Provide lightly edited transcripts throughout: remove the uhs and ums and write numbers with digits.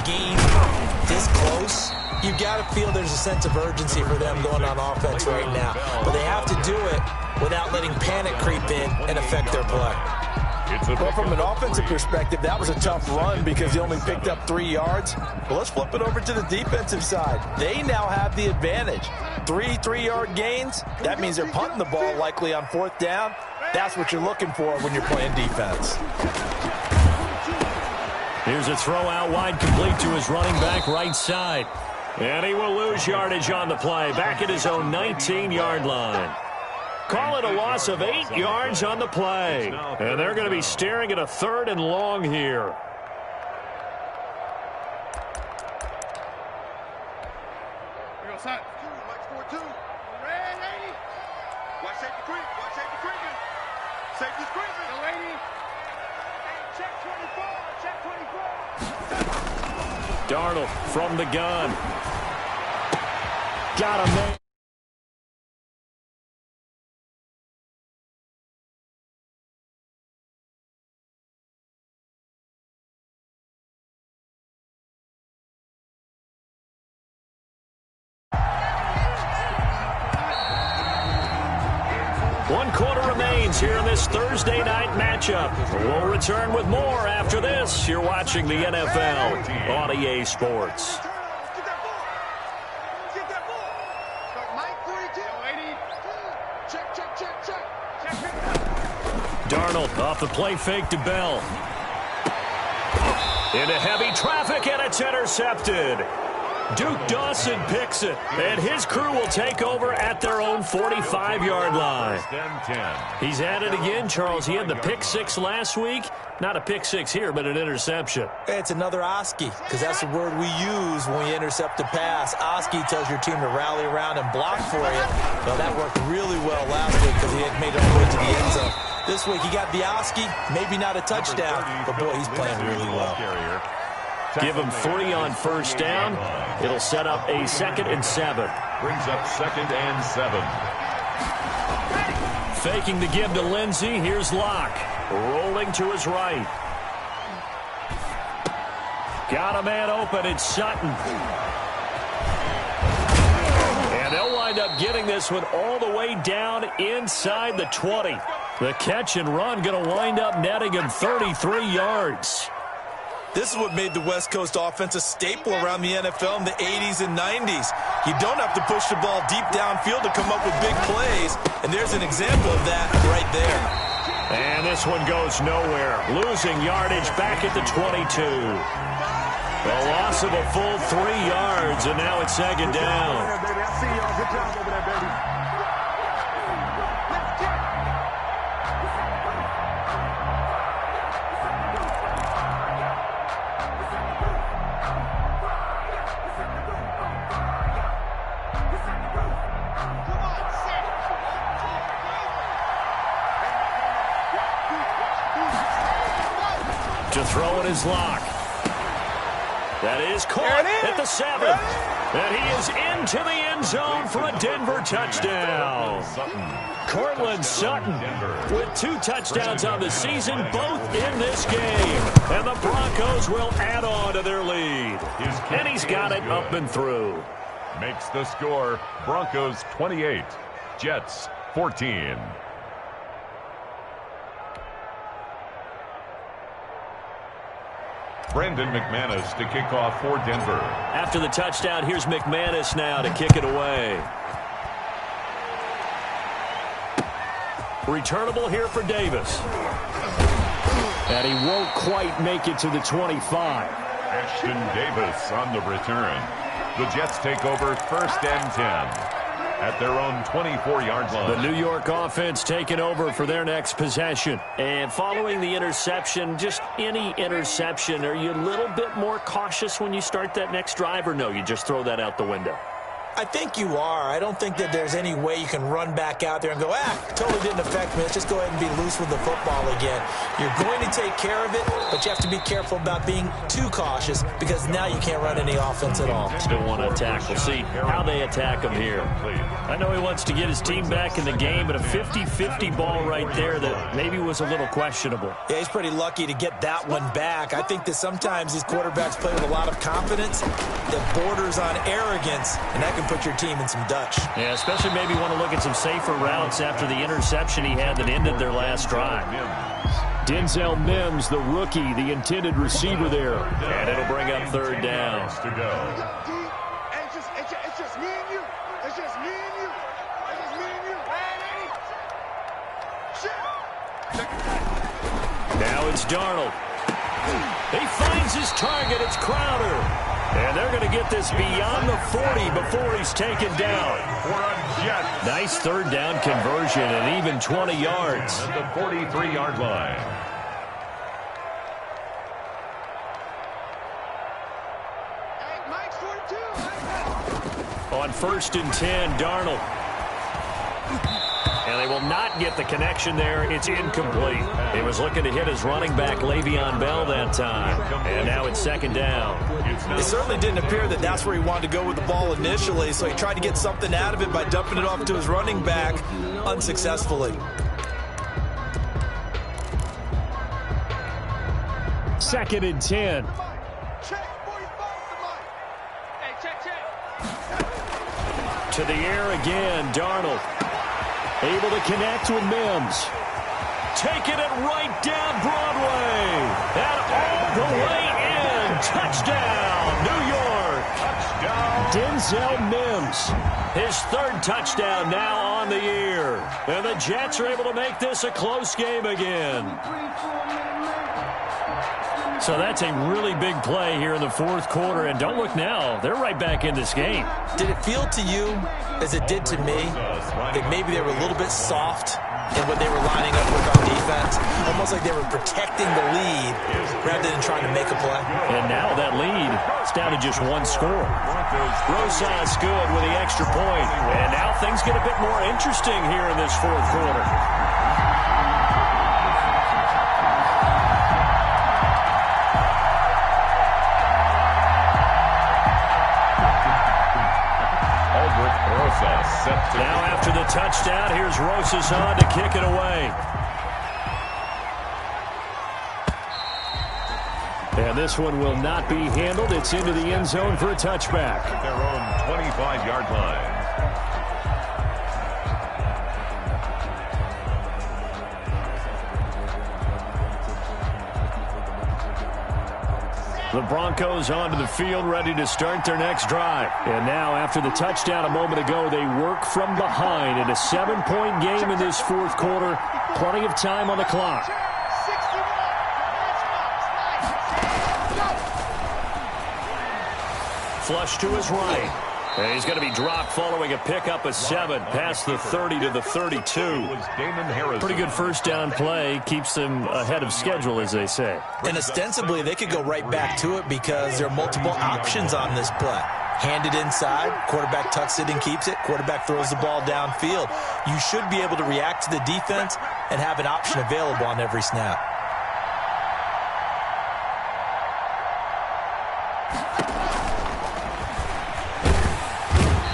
game this close, you got to feel there's a sense of urgency for them going on offense right now. But they have to do it without letting panic creep in and affect their play. Well, from an offensive perspective, that was a tough run because they only picked up 3 yards. Well, let's flip it over to the defensive side. They now have the advantage. 3 3-yard gains. That means they're punting the ball likely on 4th down. That's what you're looking for when you're playing defense. Here's a throw out wide, complete to his running back right side. And he will lose yardage on the play, back at his own 19-yard line. Call it a loss of 8 yards on the play. And they're going to be staring at a 3rd and long here. Darnold from the gun. Got him there. One quarter remains here in this Thursday night matchup. We'll return with more after this. You're watching the NFL on EA Sports. Darnold off the play fake to Bell. Into heavy traffic, and it's intercepted. Duke Dawson picks it, and his crew will take over at their own 45-yard line. He's at it again, Charles. He had the pick 6 last week. Not a pick 6 here, but an interception. It's another Oski, because that's the word we use when we intercept a pass. Oski tells your team to rally around and block for you. Well, that worked really well last week because he had made it all the way to the end zone. This week he got the Oski, maybe not a touchdown, but boy, he's playing really well. Give him 3 on 1st down. It'll set up a 2nd and 7. Brings up 2nd and 7. Faking the give to Lindsey. Here's Locke. Rolling to his right. Got a man open. It's Sutton. And they'll wind up getting this one all the way down inside the 20. The catch and run going to wind up netting him 33 yards. This is what made the West Coast offense a staple around the NFL in the 80s and 90s. You don't have to push the ball deep downfield to come up with big plays, and there's an example of that right there. And this one goes nowhere. Losing yardage back at the 22. The loss of a full 3 yards, and now it's 2nd down. To throw it is Locke. That is caught at the 7th. And he is into the end zone for a Denver touchdown. Cortland Sutton with 2 touchdowns on the season, both in this game. And the Broncos will add on to their lead. And he's got it up and through. Makes the score Broncos 28, Jets 14. Brendan McManus to kick off for Denver. After the touchdown, here's McManus now to kick it away. Returnable here for Davis. And he won't quite make it to the 25. Ashton Davis on the return. The Jets take over 1st and 10 at their own 24-yard line. The New York offense taking over for their next possession. And following the interception, just any interception, are you a little bit more cautious when you start that next drive, or no, you just throw that out the window? I think you are. I don't think that there's any way you can run back out there and go, totally didn't affect me. Let's just go ahead and be loose with the football again. You're going to take care of it, but you have to be careful about being too cautious because now you can't run any offense at all. Still want to attack. We'll see how they attack him here. I know he wants to get his team back in the game, but a 50-50 ball right there that maybe was a little questionable. Yeah, he's pretty lucky to get that one back. I think that sometimes these quarterbacks play with a lot of confidence that borders on arrogance, and that can put your team in some Dutch. Yeah, especially maybe want to look at some safer routes after the interception he had that ended their last drive. Denzel Mims, the rookie, the intended receiver there. And it'll bring up third down. To go. It's just me and you. It's just me and you. It's just me and you. Now it's Darnold. He finds his target. It's Crowder. And they're going to get this beyond the 40 before he's taken down. Nice third down conversion and even 20 yards. At the 43-yard line. Hey, Mike's 42. On 1st and 10, Darnold. And they will not get the connection there. It's incomplete. He was looking to hit his running back, Le'Veon Bell, that time. And now it's 2nd down. It certainly didn't appear that that's where he wanted to go with the ball initially, so he tried to get something out of it by dumping it off to his running back unsuccessfully. 2nd and 10. Check 45 to Mike. Hey, check. To the air again, Darnold. Able to connect with Mims. Taking it right down Broadway. And all the way in. Touchdown, New York. Touchdown. Denzel Mims. His 3rd touchdown now on the year. And the Jets are able to make this a close game again. So that's a really big play here in the 4th quarter. And don't look now. They're right back in this game. Did it feel to you, as it did to me, that maybe they were a little bit soft in what they were lining up with on defense? Almost like they were protecting the lead rather than trying to make a play. And now that lead is down to just 1 score. Rosas good with the extra point. And now things get a bit more interesting here in this 4th quarter. Now after the touchdown, here's Rosas on to kick it away. And this one will not be handled. It's into the end zone for a touchback. At their own 25-yard line. The Broncos onto the field, ready to start their next drive. And now, after the touchdown a moment ago, they work from behind in a 7-point game in this 4th quarter. Plenty of time on the clock. Flush to his right. And he's going to be dropped following a pickup of 7 past the 30 to the 32. Pretty good first down play. Keeps them ahead of schedule, as they say. And ostensibly, they could go right back to it because there are multiple options on this play. Handed inside, quarterback tucks it and keeps it, quarterback throws the ball downfield. You should be able to react to the defense and have an option available on every snap.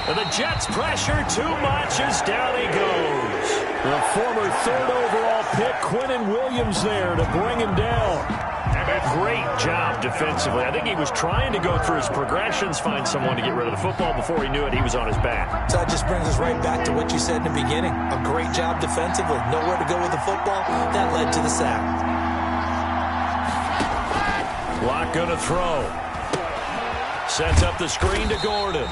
And the Jets pressure too much as down he goes. The former 3rd overall pick, Quinnen Williams, there to bring him down. Great job defensively. I think he was trying to go through his progressions, find someone to get rid of the football. Before he knew it, he was on his back. So that just brings us right back to what you said in the beginning. A great job defensively. Nowhere to go with the football. That led to the sack. Locke going to throw. Sets up the screen to Gordon.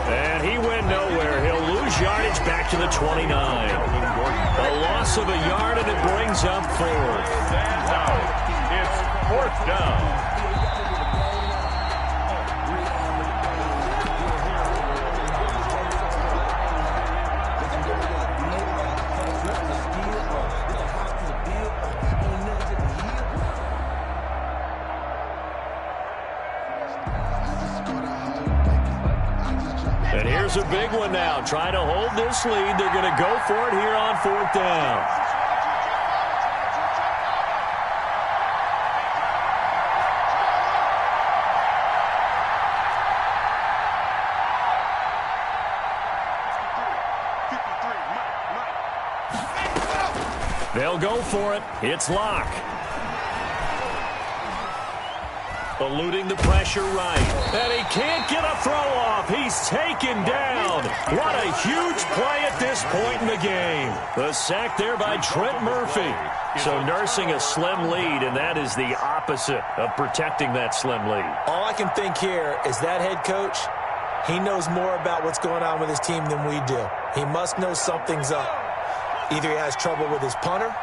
And he went nowhere. He'll lose yardage back to the 29. A loss of a yard, and it brings up 4th. It's 4th down. And here's a big one now. Trying to hold this lead. They're going to go for it here on 4th down. They'll go for it. It's Locke. Eluding the pressure right. And he can't get a throw off. He's taken down. What a huge play at this point in the game. The sack there by Trent Murphy. So nursing a slim lead, and that is the opposite of protecting that slim lead. All I can think here is that head coach, he knows more about what's going on with his team than we do. He must know something's up. Either he has trouble with his punter,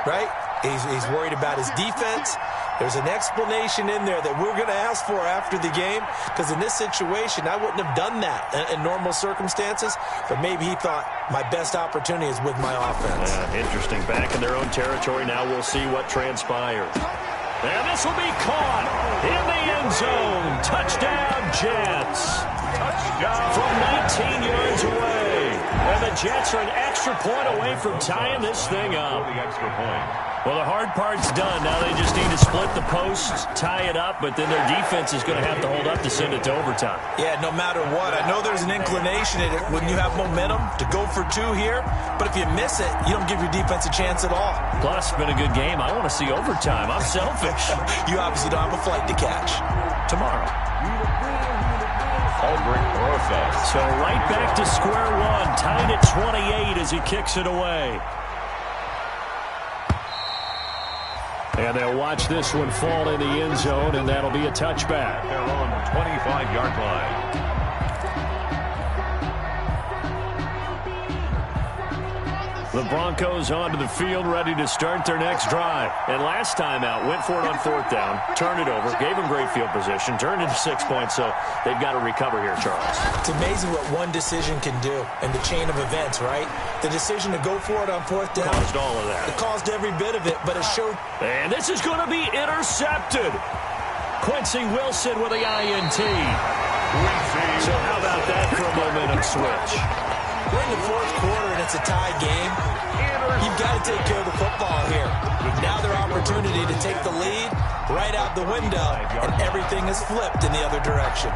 right? He's worried about his defense. There's an explanation in there that we're going to ask for after the game, because in this situation, I wouldn't have done that in normal circumstances, but maybe he thought my best opportunity is with my offense. Interesting. Back in their own territory. Now we'll see what transpires. And this will be caught in the end zone. Touchdown, Jets. From 19 yards away. And the Jets are an extra point away from tying this thing up. Well, the hard part's done. Now they just need to split the posts, tie it up, but then their defense is going to have to hold up to send it to overtime. Yeah, no matter what. I know there's an inclination in it when you have momentum to go for two here, but if you miss it, you don't give your defense a chance at all. Plus, it's been a good game. I want to see overtime. I'm selfish. You obviously don't have a flight to catch. Tomorrow. So right back to square one, tied at 28 as he kicks it away. And they'll watch this one fall in the end zone, and that'll be a touchback. They're on 25-yard line. The Broncos onto the field, ready to start their next drive. And last time out, went for it on 4th down, turned it over, gave them great field position, turned into 6 points, so they've got to recover here, Charles. It's amazing what one decision can do in the chain of events, right? The decision to go for it on 4th down. Caused all of that. It caused every bit of it, but it showed. And this is going to be intercepted. Quincy Wilson with the INT. So how about that for a momentum switch? We're in the 4th quarter, and it's a tie game. You've got to take care of the football here. Now their opportunity to take the lead right out the window, and everything is flipped in the other direction.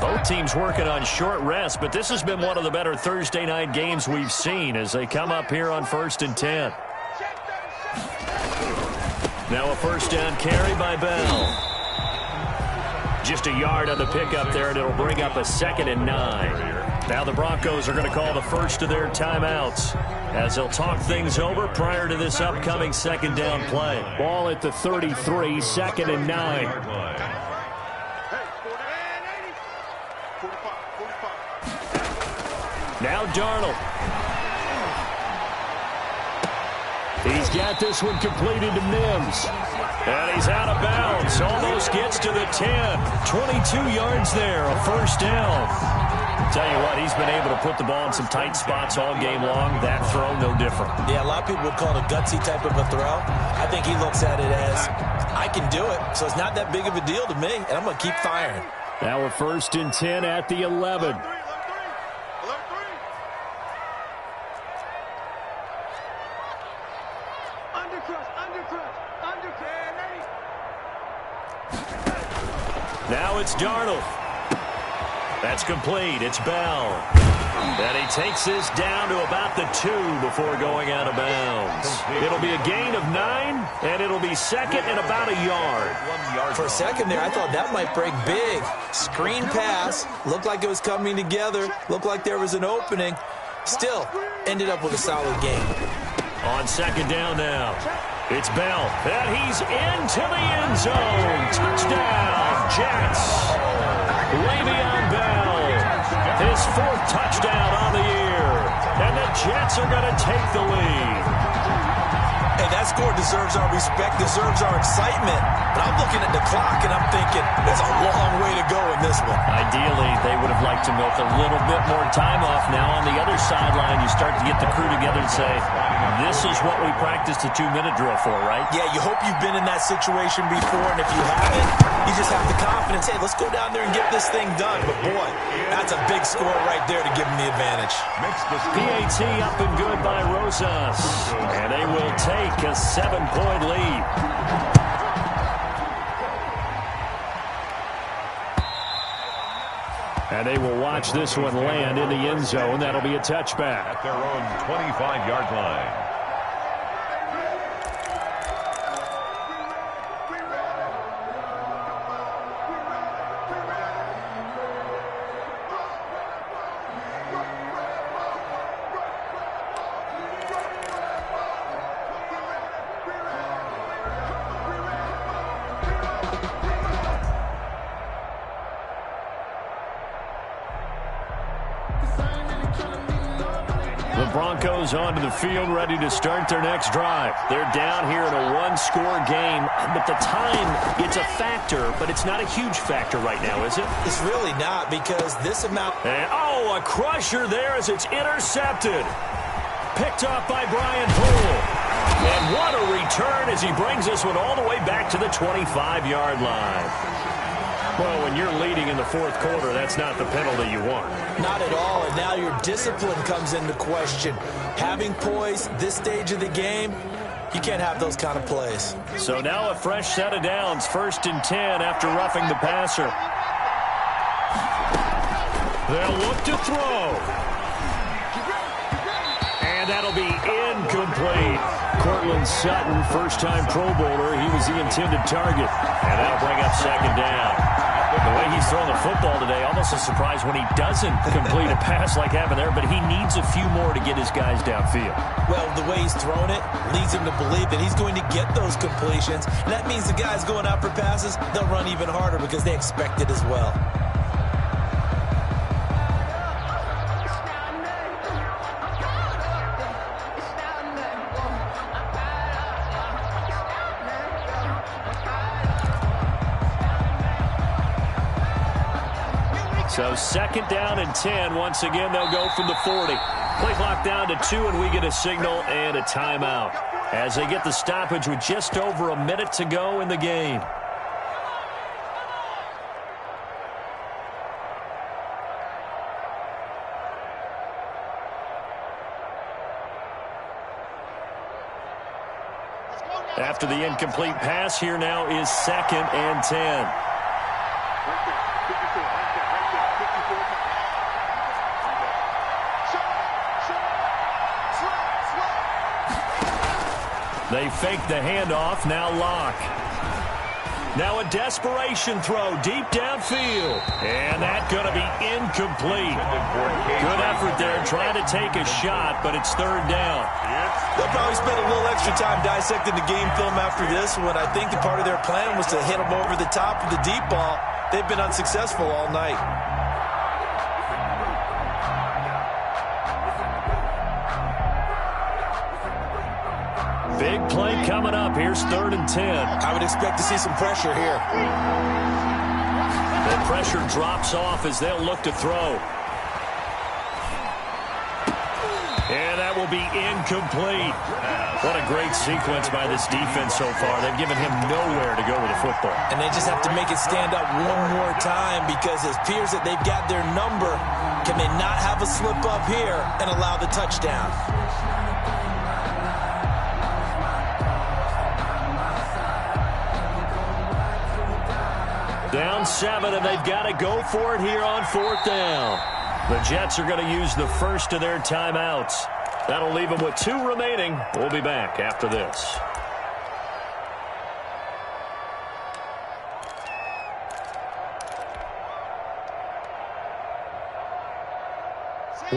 Both teams working on short rest, but this has been one of the better Thursday night games we've seen as they come up here on 1st and 10. Now a 1st down carry by Bell. Just a yard on the pickup there, and it'll bring up a 2nd and 9. Now the Broncos are going to call the first of their timeouts as they'll talk things over prior to this upcoming 2nd down play. Ball at the 33, 2nd and 9. Now Darnold. He's got this one completed to Mims. And he's out of bounds. Almost gets to the 10. 22 yards there, a 1st down. Tell you what, he's been able to put the ball in some tight spots all game long. That throw, no different. Yeah, a lot of people would call it a gutsy type of a throw. I think he looks at it as, I can do it, so it's not that big of a deal to me, and I'm going to keep firing. Now we're 1st and 10 at the 11. Now it's Darnold. That's complete. It's Bell. And he takes this down to about the 2 before going out of bounds. It'll be a gain of 9, and it'll be 2nd and about a yard. For a second there, I thought that might break big. Screen pass. Looked like it was coming together. Looked like there was an opening. Still, ended up with a solid game. On 2nd down now. It's Bell, and he's into the end zone. Touchdown, Jets. Le'Veon Bell, his 4th touchdown on the year. And the Jets are going to take the lead. Hey, that score deserves our respect, deserves our excitement. But I'm looking at the clock, and I'm thinking, there's a long way to go in this one. Ideally, they would have liked to milk a little bit more time off. Now on the other sideline, you start to get the crew together and say, this is what we practiced a 2-minute drill for, right? Yeah, you hope you've been in that situation before, and if you haven't, you just have the confidence confidence, hey, let's go down there and get this thing done. But, boy, that's a big score right there to give them the advantage. PAT up and good by Rosas. And they will take a 7-point lead. And they will watch this one land in the end zone. That'll be a touchback. At their own 25-yard line. The Broncos onto the field, ready to start their next drive. They're down here in a one-score game, but the time, it's a factor, but it's not a huge factor right now, is it? It's really not, because this amount... And, oh, a crusher there as it's intercepted. Picked up by Brian Poole. And what a return as he brings this one all the way back to the 25-yard line. Well, when you're leading in the fourth quarter, that's not the penalty you want. Not at all, and now your discipline comes into question. Having poise this stage of the game, you can't have those kind of plays. So now a fresh set of downs, 1st and 10 after roughing the passer. They'll look to throw. And that'll be incomplete. Cortland Sutton, first-time Pro Bowler. He was the intended target. And that'll bring up 2nd down. The way he's throwing the football today, almost a surprise when he doesn't complete a pass like happened there, but he needs a few more to get his guys downfield. Well, the way he's thrown it leads him to believe that he's going to get those completions. And that means the guys going out for passes, they'll run even harder because they expect it as well. So 2nd down and 10. Once again, they'll go from the 40. Play clock down to 2, and we get a signal and a timeout as they get the stoppage with just over a minute to go in the game. After the incomplete pass, here now is 2nd and 10. They fake the handoff, now Locke. Now a desperation throw deep downfield. And that's going to be incomplete. Good effort there trying to take a shot, but it's 3rd down. They'll probably spend a little extra time dissecting the game film after this one. I think the part of their plan was to hit them over the top of the deep ball. They've been unsuccessful all night. Big play coming up. Here's 3rd and 10. I would expect to see some pressure here. The pressure drops off as they'll look to throw. And that will be incomplete. What a great sequence by this defense so far. They've given him nowhere to go with the football. And they just have to make it stand up one more time because it appears that they've got their number. Can they not have a slip up here and allow the touchdown? Down 7, and they've got to go for it here on 4th down. The Jets are going to use the first of their timeouts. That'll leave them with 2 remaining. We'll be back after this.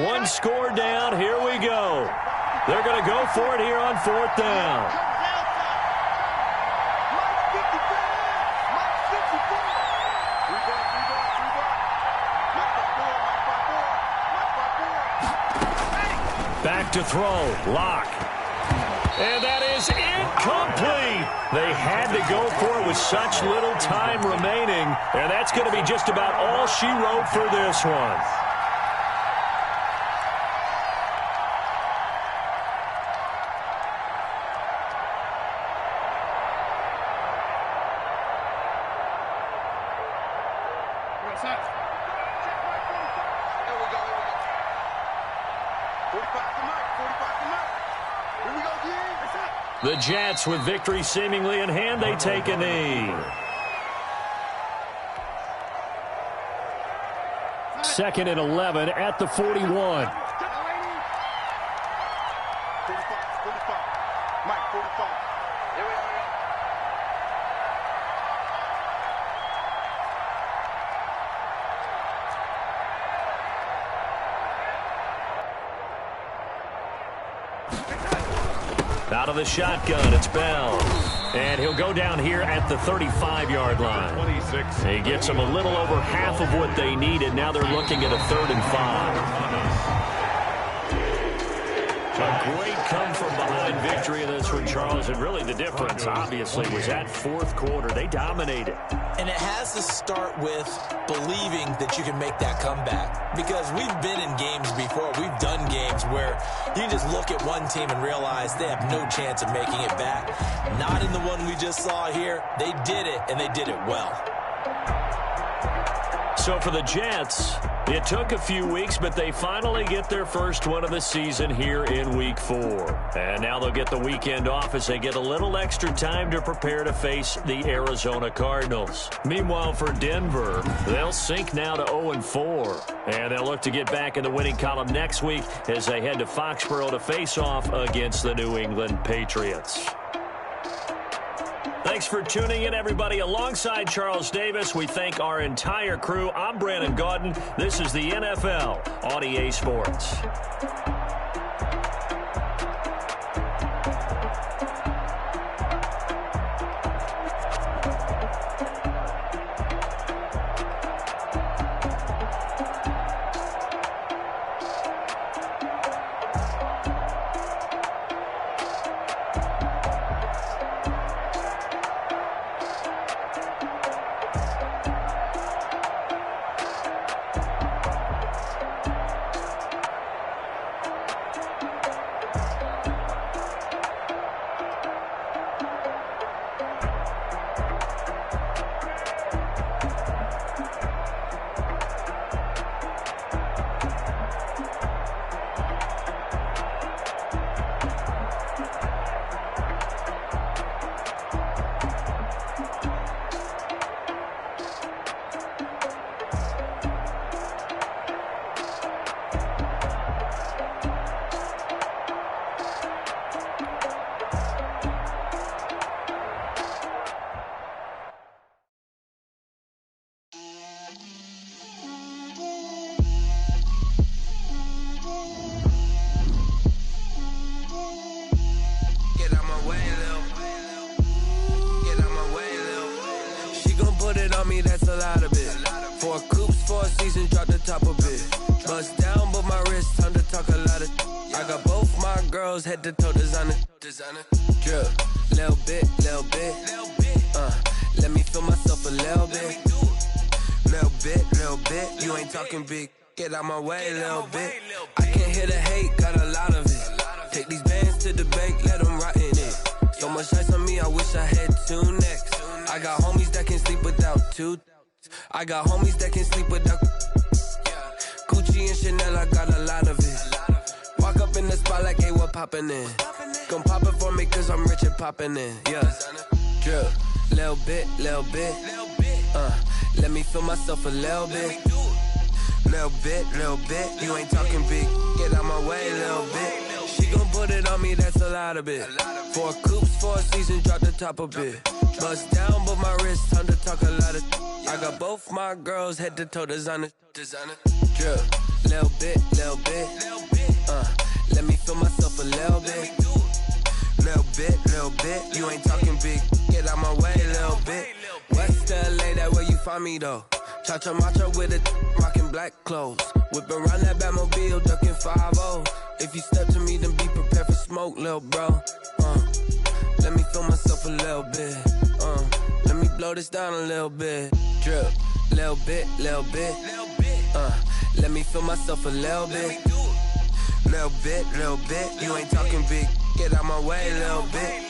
One score down. Here we go. They're going to go for it here on 4th down. Back to throw. Locke. And that is incomplete. They had to go for it with such little time remaining. And that's going to be just about all she wrote for this one. There we go. 45 to Mike. 45 to Mike. Here we go, D. That's it. The Jets, with victory seemingly in hand, they take a knee. Second and 11 at the 41. 45. Mike, 45. Here we go. Out of the shotgun, it's Bell. And he'll go down here at the 35-yard line. 26. He gets them a little over half of what they needed. Now they're looking at a 3rd and 5. A great come-from-behind victory in this one, Charles. And really the difference, obviously, was that fourth quarter. They dominated. And it has to start with believing that you can make that comeback. Because we've been in games before. We've done games where you can just look at one team and realize they have no chance of making it back. Not in the one we just saw here. They did it, and they did it well. So for the Jets, it took a few weeks, but they finally get their first one of the season here in Week 4. And now they'll get the weekend off as they get a little extra time to prepare to face the Arizona Cardinals. Meanwhile, for Denver, they'll sink now to 0-4. And they'll look to get back in the winning column next week as they head to Foxborough to face off against the New England Patriots. Thanks for tuning in, everybody. Alongside Charles Davis, we thank our entire crew. I'm Brandon Gaudin. This is the NFL on EA Sports. That's a lot of it. 4 coops, 4 seasons, drop the top of it. Bust down, but my wrist, time to talk a lot of. I got both my girls, head to toe designer. Drip, little bit. Let me feel myself a little bit. Little bit. You ain't talking big. Get out my way, little bit. I can't hear the hate, got a lot of it. Take these bands to the bank, let them rot in it. So much ice on me, I wish I had 2 necks. I got homies that can sleep without 2. I got homies that can sleep without. Gucci and Chanel, I got a lot of it. Walk up in the spot like, hey, what poppin' in? Gon' pop it for me cause I'm rich and poppin' in. Yeah. Drip, little bit. Let me feel myself a little bit. Little bit. You ain't talking big. Get out my way, little bit. She gon' put it on me, that's a lot of it. 4 coops, 4 seasons, drop the top a bit. Bust down, but my wrist, time to talk a lot of. I got both my girls, head to toe designer. Drip, little bit. Let me feel myself a little bit. Little bit. You ain't talking big. Get out my way, little bit. West LA, that where you find me though. Cha-cha matcha with it, rockin' black clothes. Whip around that Batmobile, ducking 5-0. If you step to me, then be prepared for smoke, lil' bro. Let me feel myself a little bit. Let me blow this down a little bit. Drip, little bit. Let me feel myself a little bit. Little bit. You ain't talking big. Get out my way, little bit.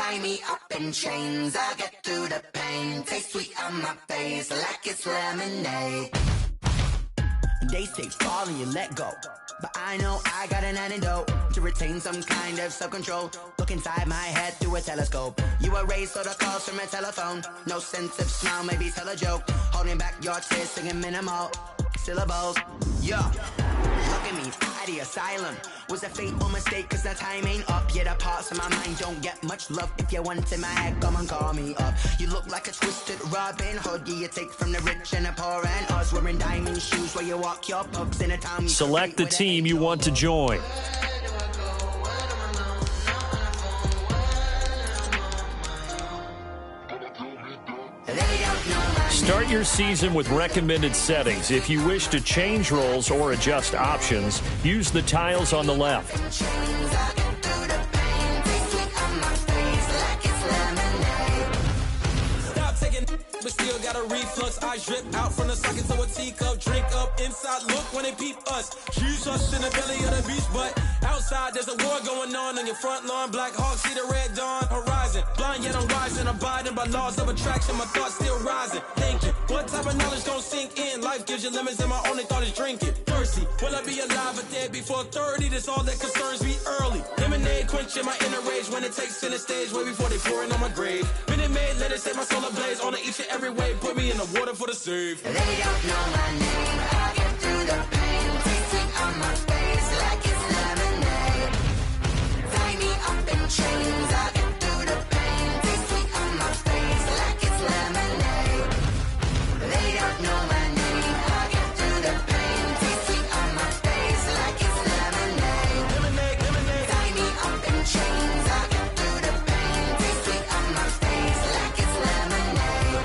Tie me up in chains, I get through the pain. Taste sweet on my face like it's lemonade. They say fall and you let go, but I know I got an antidote to retain some kind of self-control. Look inside my head through a telescope. You erase all the calls from a telephone. No sense of smile, maybe tell a joke. Holding back your tears, singing minimal syllables. Yo, look at me, at the asylum. Was a fateful mistake, cause the time ain't up. Yet the parts of my mind don't get much love. If you want in my head, come and call me up. You look like a twisted Robin Hood. Yeah, you take from the rich and the poor and us. Wearing diamond shoes where you walk your pugs in a town. Select the team you want to join. Start your season with recommended settings. If you wish to change roles or adjust options, use the tiles on the left. But still got a reflux. I drip out from the socket to a teacup. Drink up inside, look when they peep us. Choose us in the belly of the beast, but outside there's a war going on your front lawn. Black Hawk, see the red dawn horizon. Blind yet I'm rising, abiding by laws of attraction. My thoughts still rising, thinking what type of knowledge gon' sink in? Life gives you lemons and my only thought is drinking. Thirsty, will I be alive or dead before 30? That's all that concerns me early. Lemonade quenching my inner rage when it takes center stage way before they pouring on my grave. Minute Maid, let it set my soul ablaze on each and every way. Put me in the water for the save. They don't know my name. I get through the pain. Taste sweet on my face like it's lemonade. Tie me up in chains. I get through the pain. Taste sweet on my face like it's lemonade. They don't know my name. I get through the pain. Taste sweet on my face like it's lemonade. Lemonade, lemonade. Tie me up in chains. I get through the pain. Taste sweet on my face like it's lemonade.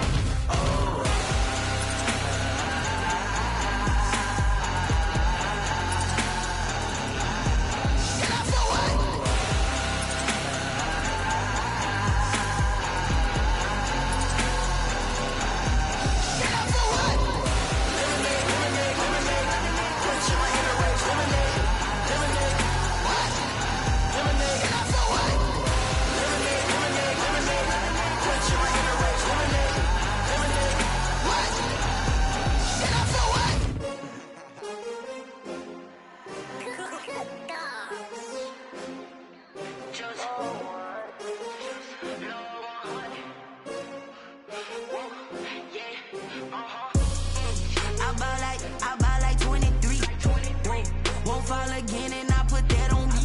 I buy like 23. Won't fall again and I put that on me.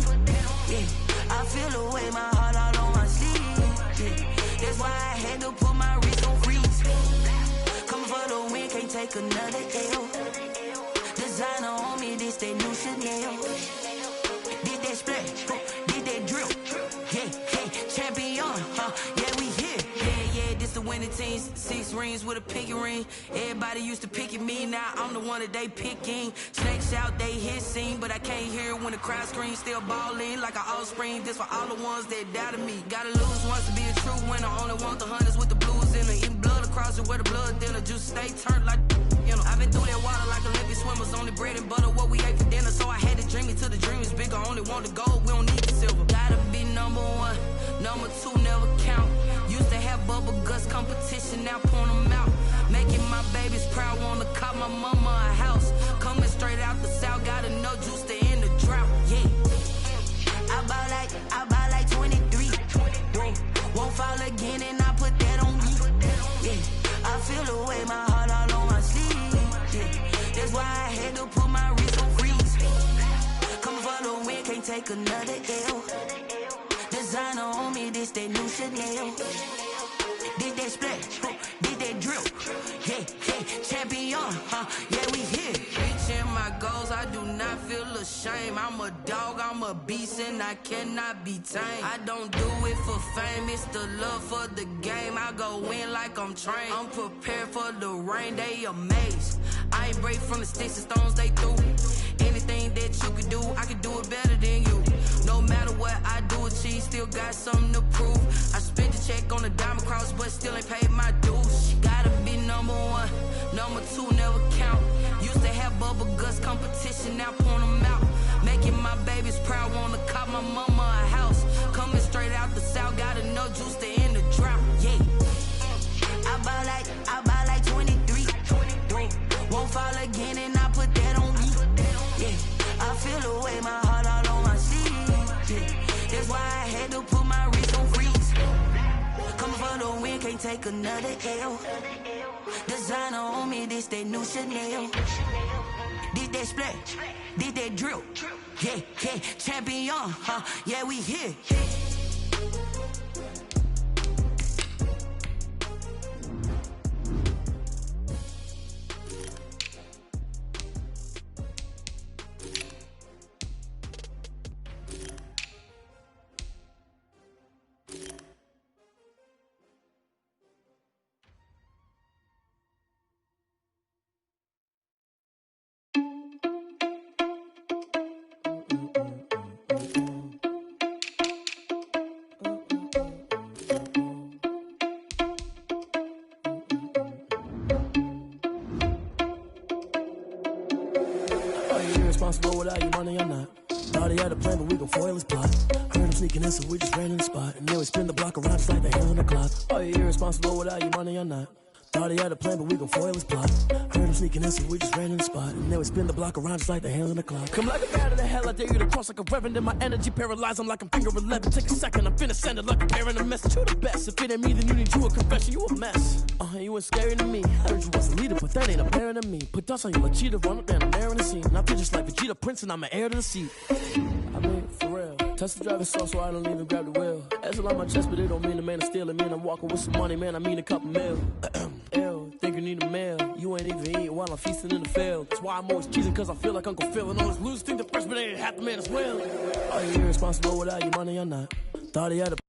Yeah, I feel the way, my heart all on my sleeve. Yeah, that's why I had to put my wrist on freeze. Coming for the win, can't take another L. Designer on me, this that new Chanel. Did that splash, did that drill. Yeah, champion, yeah, we here. Yeah, this the winning team. 6 rings with a pinky ring. Everybody used to pick at me, now I'm the one that they picking. Snakes out, they hit scene, but I can't hear it when the crowd screams. Still balling like an offspring. This for all the ones that doubted me. Gotta lose once to be a true winner. Only want the hunters with the blues in it. Eating blood across it where the blood thinner. Juice stay turned like, you know. I've been through that water like Olympic swimmers. Only bread and butter, what we ate for dinner. So I had to dream it till the dream is bigger. Only want the gold, we don't need the silver. Gotta be number 1, number 2 never count. Used to have bubble guts competition, now point them out. Making my babies proud, wanna cop my mama a house. Coming straight out the south, gotta know juice to end the drought. Yeah, I buy like 23. Won't fall again and I put that on me. Yeah, I feel the way, my heart all on my sleeve. Yeah, that's why I had to put my wrist on freeze. Coming for the win, can't take another L. Designer on me, this that new Chanel. Did that splash, did that drill. Yeah, champion, yeah, we here. Reaching my goals, I do not feel ashamed. I'm a dog, I'm a beast, and I cannot be tamed. I don't do it for fame, it's the love for the game. I go in like I'm trained. I'm prepared for the rain, they amazed. I ain't break from the sticks and stones they threw. Anything that you could do, I could do it better than you. No matter what I do, achieve, still got something to prove. I spent the check on the diamond cross, but still ain't paid my dues. Gotta be number 1, number 2 never count. Used to have bubble guts competition, now point them out. Making my babies proud, wanna cop my mama a house. Coming straight out the south, gotta know juice to end the drought, yeah. I buy like 23. Won't fall again and I put that on me. Yeah, I feel the way, my heart all on my sleeve. Yeah, that's why I had to put my wrist on freeze. Coming for the win, can't take another L. Designer on me, this that new Chanel. This that splash, this that drill. Yeah, yeah, champion, huh? Yeah, we here. Responsible without your money or not. Thought he had a plan, but we gon' foil his plot. Heard him sneaking in, so we just ran in the spot. And then we spin the block around just like the hell on the clock. Are you irresponsible without your money or not? Thought he had a plan, but we gon' foil his plot. Heard him sneaking in, so we just ran in the spot. And then we spin the block around just like the hell on the clock. Come like a bat of the hell, I dare you to cross like a reverend. And my energy paralyzed, I'm like I'm finger 11. Take a second, I'm finna send it like a bearing a message. You the best, if it ain't me, then you need you a confession. You a mess, you ain't scary to me. Heard you was a leader, but that ain't apparent to me. Put dust on you like cheetah, run up and I'm airing the scene. And I feel just like Vegeta Prince and I'm an heir to the seat. I mean, for real. Touch the driver's sauce so I don't even grab the wheel. That's on my chest, but it don't mean the man is stealing. Man, I'm walking with some money, man, I mean a couple mil. Ew, think you need a meal. You ain't even eating while I'm feasting in the field. That's why I'm always cheesing, cause I feel like Uncle Phil. And all this losers think the freshman ain't half the man as well. Are you irresponsible without your money or not? Thought he had a